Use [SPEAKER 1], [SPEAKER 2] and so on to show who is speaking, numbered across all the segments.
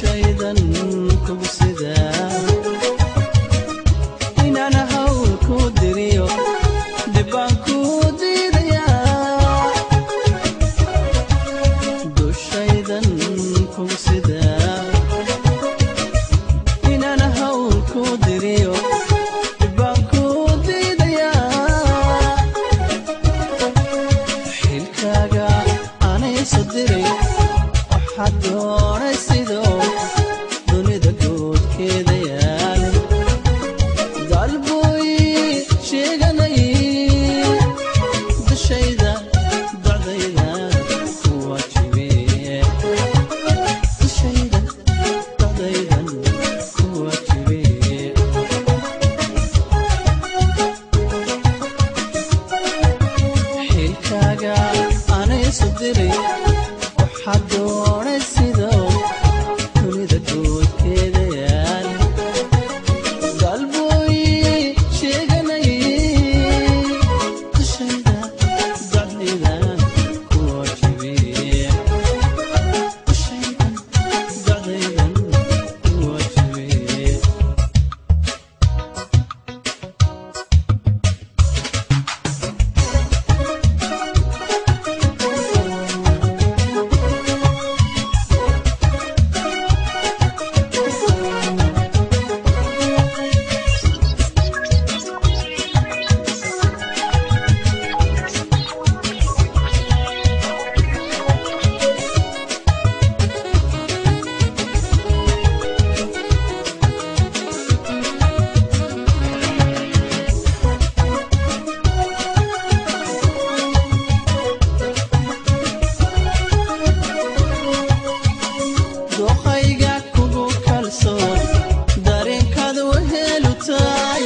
[SPEAKER 1] dushaydan kugu sidaa inaan hawl ku diriyo dhibaan ku diidayaa dushaydan kugu sidaa inaan hawl ku diriyo dhibaan ku diidayaa xilkaaga aanay soo diray waxaad doonaysidoo dunida guudkeeda yaal dalbuy sheeganay dushayda dacdayda ku waajibe dushayda dacdaydan ku waajibe xilkaaga aanay soo diray waxaad doonaysidoo dunida guudkeeda yaal dalbuy sheeganay dushayda dacdayda ku waajibe dushayda dacdaydan ku waajibe dookhayga kugu kalsoon dareenkaad wehelu tahay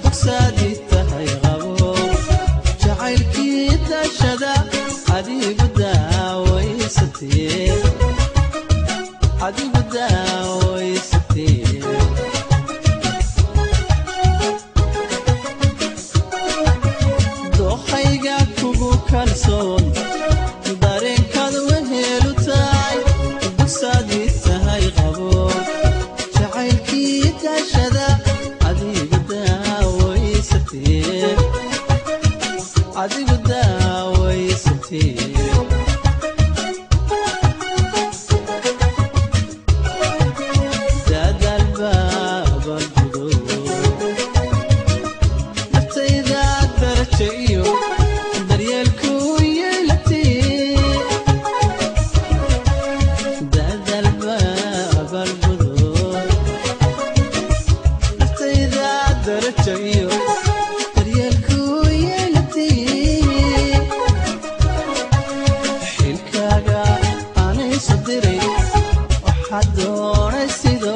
[SPEAKER 1] dugsaadii tahay qabo jacaylkii dashada adigu daawaysatee dookhayga kugu kalsoon dareenkaad wehelu tahay dugsaadii tahay qabo jacaylkii dashada adigu daawaysatee dadaalba balgudo naftayda daraja iyo daryeelku yeelatee dadaalba balgudo naftayda daraja iyo daryeelku yeelatee xilkaaga aanay soo diray waxaad doonaysidoo